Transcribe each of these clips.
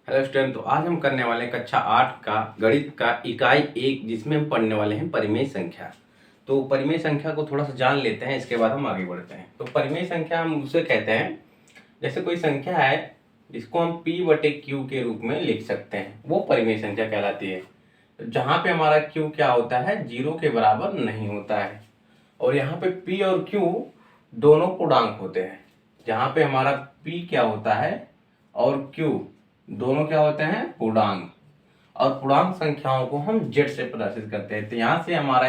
Hello student, तो आज हम करने वाले हैं कक्षा 8 का गणित का इकाई 1, जिसमें हम पढ़ने वाले हैं परिमेय संख्या। तो परिमेय संख्या को थोड़ा सा जान लेते हैं, इसके बाद हम आगे बढ़ते हैं। तो परिमेय संख्या हम उसे कहते हैं, जैसे कोई संख्या है जिसको हम p/q के रूप में लिख सकते हैं, वो परिमेय संख्या कहलाती है। जहाँ पे हमारा q क्या होता है, 0 के बराबर नहीं होता है, और यहाँ पे p और q दोनों पूर्णांक होते हैं। जहाँ पे हमारा p क्या होता है और q दोनों क्या होते हैं, पूर्णांक। और पूर्णांक संख्याओं को हम z से प्रदर्शित करते हैं। तो यहाँ से हमारा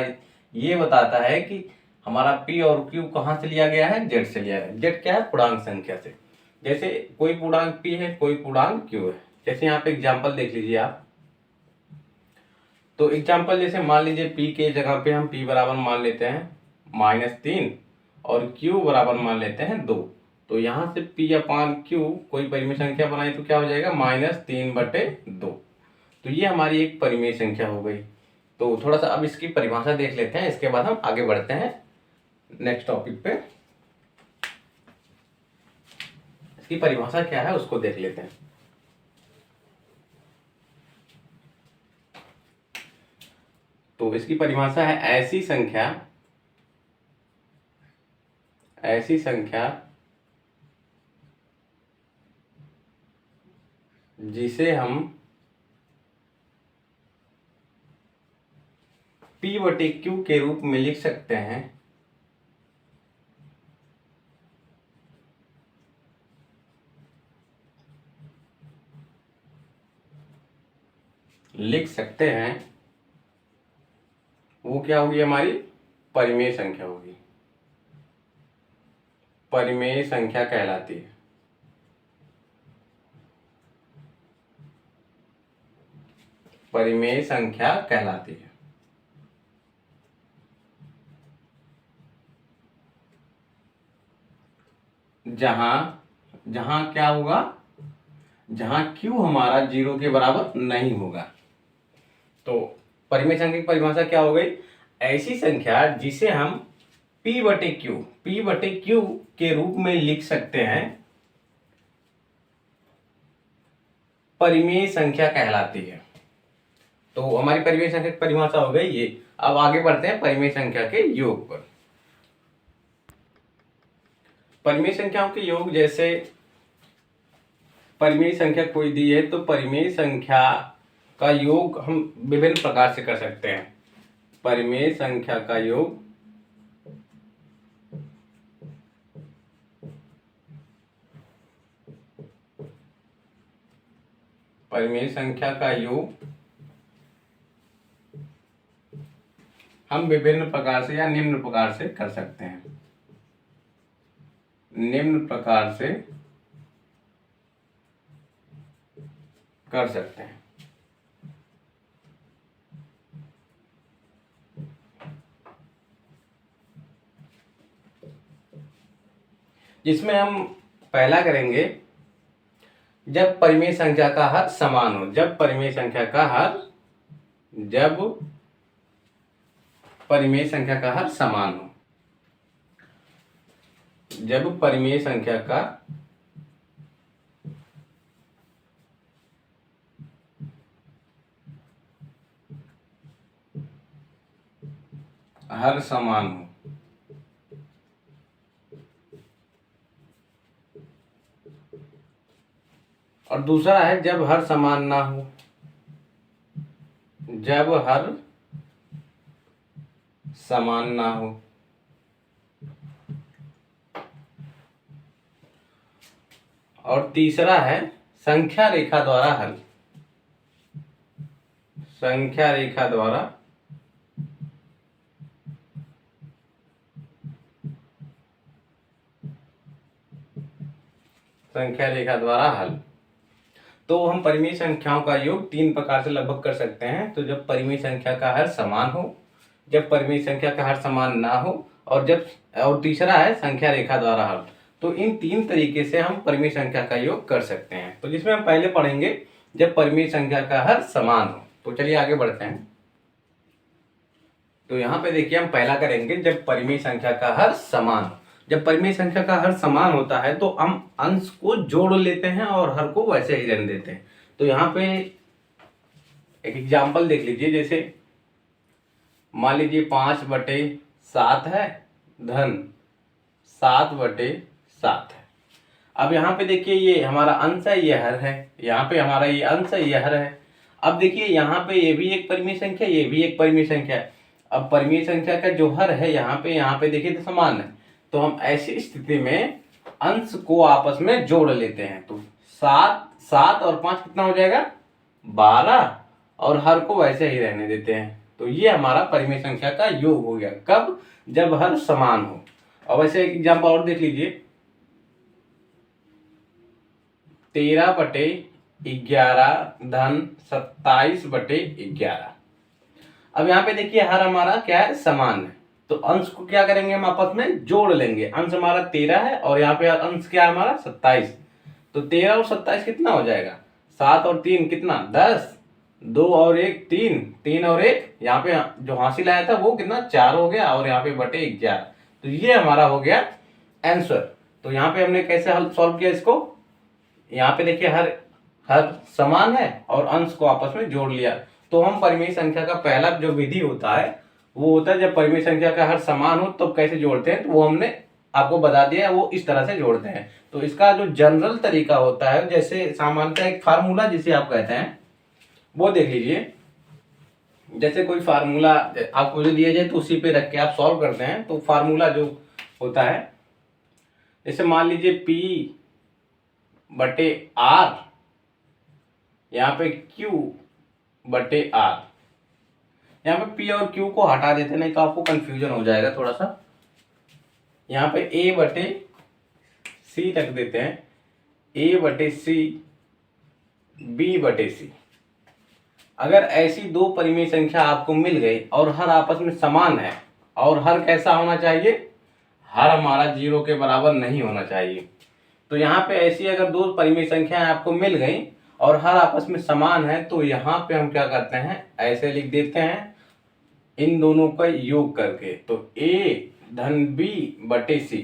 ये बताता है कि हमारा p और q कहाँ से लिया गया है, z से लिया है। z क्या है, पूर्णांक संख्या से। जैसे कोई पूर्णांक p है, कोई पूर्णांक q है। जैसे यहाँ पे एग्जाम्पल देख लीजिए आप। तो एग्जाम्पल जैसे मान लीजिए p के जगह पे हम p बराबर मान लेते हैं -3 और q बराबर मान लेते हैं 2। तो यहाँ से p/q कोई परिमेय संख्या बनाई तो क्या हो जाएगा, -3/2। तो ये हमारी एक परिमेय संख्या हो गई। तो थोड़ा सा अब इसकी परिभाषा देख लेते हैं, इसके बाद हम आगे बढ़ते हैं नेक्स्ट टॉपिक पे। इसकी परिभाषा क्या है उसको देख लेते हैं। तो इसकी परिभाषा है ऐसी संख्या जिसे हम p/q के रूप में लिख सकते हैं, वो क्या होगी, हमारी परिमेय संख्या होगी। परिमेय संख्या कहलाती है। परिमेय संख्या कहलाती है। जहां क्या होगा, जहां q हमारा 0 के बराबर नहीं होगा। तो परिमेय संख्या की परिभाषा क्या हो गई, ऐसी संख्या जिसे हम p/q के रूप में लिख सकते हैं, परिमेय संख्या कहलाती है। तो हमारी परिमेय संख्या की परिभाषा हो गई ये। अब आगे बढ़ते हैं परिमेय संख्या के योग पर। परिमेय संख्याओं के योग, जैसे परिमेय संख्या कोई दी है तो परिमेय संख्या का योग हम विभिन्न प्रकार से कर सकते हैं। परिमेय संख्या का योग हम विभिन्न प्रकार से या निम्न प्रकार से कर सकते हैं। निम्न प्रकार से कर सकते हैं। जिसमें हम पहला करेंगे, जब परिमेय संख्या का हर समान हो। जब परिमेय संख्या का हर समान हो। जब परिमेय संख्या का हर समान हो। और दूसरा है जब हर समान ना हो। जब हर समान ना हो। और तीसरा है संख्या रेखा द्वारा हल। संख्या रेखा द्वारा हल। तो हम परिमेय संख्याओं का योग 3 प्रकार से लगभग कर सकते हैं। तो जब परिमेय संख्या का हर समान हो, जब परिमेय संख्या का हर समान ना हो, और तीसरा है संख्या रेखा द्वारा हल। तो इन 3 तरीके से हम परिमेय संख्या का योग कर सकते हैं। तो जिसमें हम पहले पढ़ेंगे जब परिमेय संख्या का हर समान हो। तो चलिए आगे बढ़ते हैं। तो यहाँ पे देखिए हम पहला करेंगे जब परिमेय संख्या का हर समान हो। जब परिमेय संख्या का हर समान होता है तो हम अंश को जोड़ लेते हैं और हर को वैसे ही रहने देते हैं। तो यहाँ पे एक एग्जाम्पल देख लीजिए, जैसे मान लीजिए 5/7 है धन 7/7 है। अब यहाँ पे देखिए ये हमारा अंश है, ये हर है, यहाँ पे हमारा ये अंश है, ये हर है। अब देखिए यहाँ पे ये भी एक परिमेय संख्या, ये भी एक परिमेय संख्या है। अब परिमेय संख्या का जो हर है यहाँ पे देखिए तो समान है, तो हम ऐसी स्थिति में अंश को आपस में जोड़ लेते हैं। तो 7 और 5 कितना हो जाएगा 12, और हर को वैसे ही रहने देते हैं। तो ये हमारा परिमेय संख्या का योग हो गया। कब? जब हर समान हो। और वैसे एक एग्जाम्पल और देख लीजिए, 13/11 धन 27/11। अब यहाँ पे देखिए हर हमारा क्या है समान है, तो अंश को क्या करेंगे हम आपस में जोड़ लेंगे। अंश हमारा 13 है और यहाँ पे अंश क्या है हमारा 27। तो 13 और 27 कितना हो जाएगा 7 और 3 कितना 10, 2 और 1 3, 3 और 1 यहाँ पे जो हासिल आया था वो कितना 4 हो गया, और यहाँ पे बटे 11। तो ये हमारा हो गया आंसर। तो यहाँ पे हमने कैसे हल सॉल्व किया इसको, यहाँ पे देखिए हर समान है और अंश को आपस में जोड़ लिया। तो हम परिमेय संख्या का पहला जो विधि होता है वो होता है जब परिमेय संख्या का हर समान हो तो कैसे जोड़ते हैं, तो वो हमने आपको बता दिया, वो इस तरह से जोड़ते हैं। तो इसका जो जनरल तरीका होता है, जैसे सामान्यतः एक फार्मूला जिसे आप कहते हैं वो देख लीजिए। जैसे कोई फार्मूला आपको जो दिया जाए तो उसी पे रख के आप सॉल्व करते हैं। तो फार्मूला जो होता है, जैसे मान लीजिए P/R, यहाँ पे Q/R। यहाँ पे P और Q को हटा देते नहीं तो आपको कंफ्यूजन हो जाएगा थोड़ा सा। यहाँ पे A/C रख देते हैं, A/C B/C। अगर ऐसी दो परिमेय संख्या आपको मिल गई और हर आपस में समान है, और हर कैसा होना चाहिए, हर हमारा 0 के बराबर नहीं होना चाहिए। तो यहाँ पे ऐसी अगर दो परिमेय संख्याएं आपको मिल गई और हर आपस में समान है, तो यहाँ पे हम क्या करते हैं ऐसे लिख देते हैं इन दोनों का योग करके। तो A धन B/C,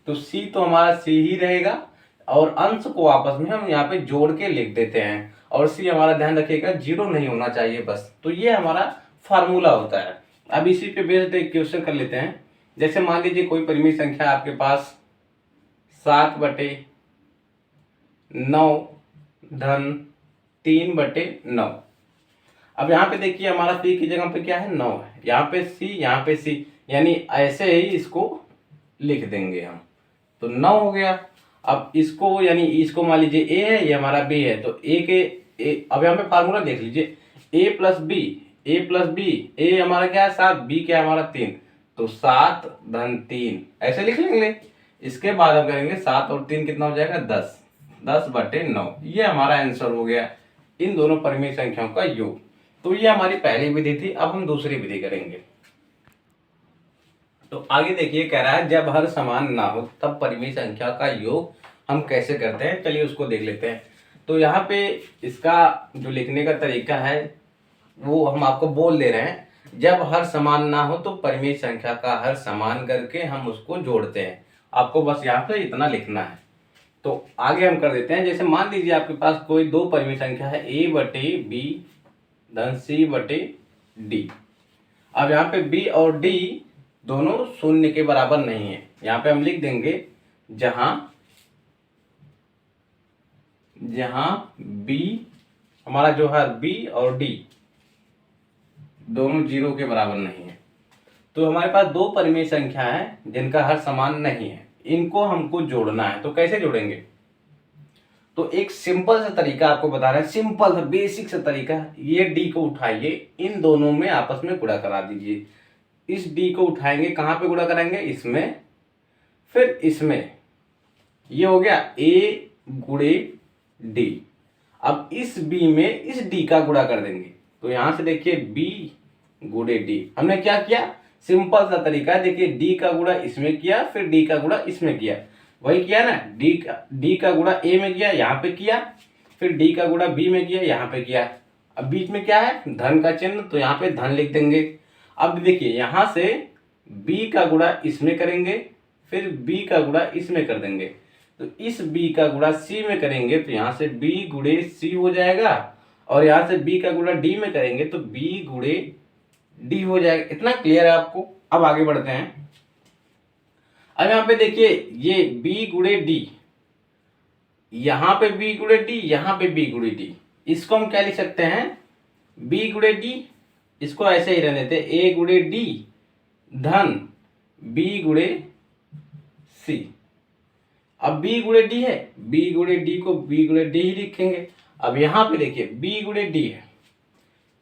तो C तो हमारा C ही रहेगा, और अंश को आपस में हम यहाँ पे जोड़ के लिख देते हैं, और C हमारा ध्यान रखिएगा 0 नहीं होना चाहिए बस। तो ये हमारा फार्मूला होता है। अब इसी पे बेस्ड एक क्वेश्चन कर लेते हैं। जैसे मान लीजिए कोई परिमेय संख्या आपके पास 7/9 धन 3/9। अब यहाँ पे देखिए हमारा C की जगह पे क्या है 9 है, यहाँ पे C, यहाँ पे C, यानी ऐसे ही इसको लिख देंगे हम, तो 9 हो गया। अब इसको यानी इसको मान लीजिए A है, ये हमारा B है, तो अब यहाँ पे फार्मूला देख लीजिए, A+B, A हमारा क्या है 7, B क्या है हमारा 3, तो 7 धन 3 ऐसे लिख लेंगे। इसके बाद हम करेंगे 7 और 3 कितना हो जाएगा 10, 10/9। ये हमारा आंसर हो गया इन दोनों परिमेय संख्याओं का योग। तो ये हमारी पहली विधि थी। अब हम दूसरी विधि करेंगे। तो आगे देखिए कह रहा है जब हर समान ना हो तब परिमेय संख्या का योग हम कैसे करते हैं, चलिए उसको देख लेते हैं। तो यहाँ पे इसका जो लिखने का तरीका है वो हम आपको बोल दे रहे हैं, जब हर समान ना हो तो परिमेय संख्या का हर समान करके हम उसको जोड़ते हैं। आपको बस यहाँ पे इतना लिखना है। तो आगे हम कर देते हैं। जैसे मान लीजिए आपके पास कोई दो परिमेय संख्या है A/B धन C/D। अब यहाँ पे B और D दोनों शून्य के बराबर नहीं है। यहाँ पे हम लिख देंगे जहां B हमारा जो है B और D दोनों 0 के बराबर नहीं है। तो हमारे पास दो परिमेय संख्या है जिनका हर समान नहीं है, इनको हमको जोड़ना है। तो कैसे जोड़ेंगे, तो एक सिंपल सा तरीका आपको बता रहे हैं, सिंपल सा बेसिक सा तरीका। ये D को उठाइए, इन दोनों में आपस में गुणा करा दीजिए। इस D को उठाएंगे, कहाँ पे गुणा कराएंगे, इसमें, फिर इसमें। ये हो गया A/D। अब इस B में इस D का गुणा कर देंगे। तो यहां से देखिए B/D। हमने क्या किया, सिंपल सा तरीका है। देखिए D का गुणा इसमें किया, फिर D का गुणा इसमें किया, वही किया ना। D का गुणा A में किया, यहाँ पे किया, फिर D का गुणा B में किया, यहाँ पे किया। अब बीच में क्या है, धन का चिन्ह, तो यहाँ पे धन लिख देंगे। अब देखिए यहां से B का गुणा इसमें करेंगे, फिर B का गुणा इसमें कर देंगे। तो इस b का गुणा c में करेंगे तो यहाँ से b गुणे c हो जाएगा, और यहाँ से b का गुणा d में करेंगे तो b गुणे d हो जाएगा। इतना क्लियर है आपको? अब आगे बढ़ते हैं। अब यहाँ पे देखिए ये b गुणे d, यहाँ पे b गुणे d, यहाँ पे b गुणे d, इसको हम क्या लिख सकते हैं? b गुणे d, इसको ऐसे ही रहने देते a गुणे d धन b गुणे c। अब b गुणे d है, b गुणे d को b गुणे d ही लिखेंगे। अब यहाँ पे देखिए b गुणे d है,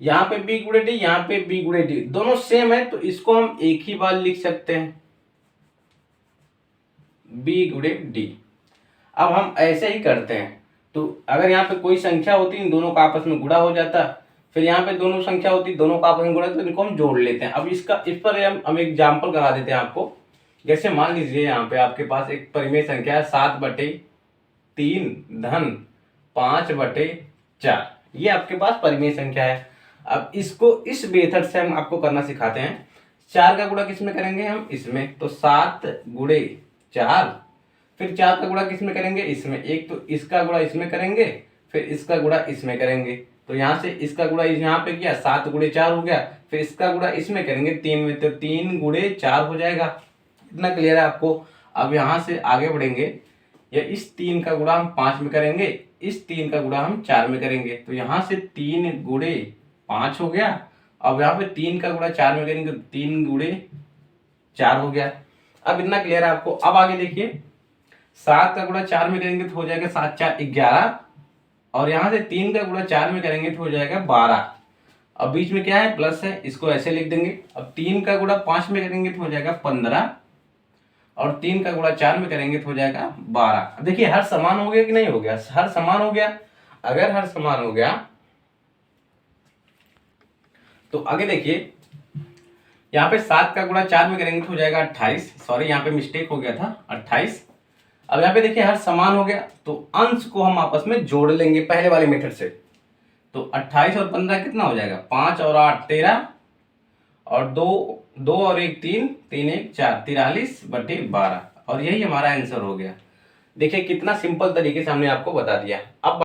यहाँ पे b गुणे d, यहाँ पे b गुणे d, दोनों सेम है तो इसको हम एक ही बार लिख सकते हैं b गुणे d। अब हम ऐसे ही करते हैं, तो अगर यहाँ पे कोई संख्या होती इन दोनों का आपस में गुणा हो जाता, फिर यहाँ पे दोनों संख्या होती दोनों का आपस में गुणा, तो इनको हम जोड़ लेते हैं। अब इस पर हम एग्जाम्पल करा देते हैं आपको। जैसे मान लीजिए यहाँ पे आपके पास एक परिमेय संख्या है 7/3 धन 5/4, ये आपके पास परिमेय संख्या है। अब इसको इस मेथड से हम आपको करना सिखाते हैं। 4 का गुणा किस में करेंगे हम? इसमें। तो 7 गुणे 4, फिर 4 का गुणा किस में करेंगे? इसमें। एक तो इसका गुणा इसमें करेंगे, फिर इसका गुणा इसमें करेंगे। तो यहाँ से इसका गुणा यहाँ पे किया, 7 गुणे 4 हो गया, फिर इसका गुणा इसमें करेंगे 3 में, तो 3 गुणे 4 हो जाएगा। इतना क्लियर है आपको? अब यहाँ से आगे बढ़ेंगे, या इस 3 का गुणा हम 5 में करेंगे, इस 3 का गुणा हम 4 में करेंगे, तो यहाँ से 3 गुणे 5 हो गया। अब यहाँ पे 3 का गुणा 4 में करेंगे तो 3 गुणे 4 हो गया। अब इतना क्लियर है आपको? अब आगे देखिए 7 का गुणा 4 में करेंगे तो हो जाएगा 7 4 11, और यहाँ से 3 का गुणा 4 में करेंगे तो हो जाएगा 12। अब बीच में क्या है? प्लस है, इसको ऐसे लिख देंगे। अब 3 का गुणा 5 में करेंगे तो हो जाएगा 15, और 3 का गुणा 4 में करेंगे तो हो जाएगा 12। देखिए हर समान हो गया कि नहीं हो गया? हर समान हो गया। अगर हर समान हो गया तो आगे देखिए यहाँ पे 7 का गुणा 4 में करेंगे तो हो जाएगा 28, सॉरी यहाँ पे मिस्टेक हो गया था 28। अब यहाँ पे देखिए हर समान हो गया, तो अंश को हम आपस में जोड़ लेंगे पहले वाले मेथड से। तो 28 और 15 कितना हो जाएगा? 5 और 8 13, और 2 और 1 3, 3 1 4, 43/12, और यही हमारा आंसर हो गया। देखिए कितना सिंपल तरीके से हमने आपको बता दिया। अब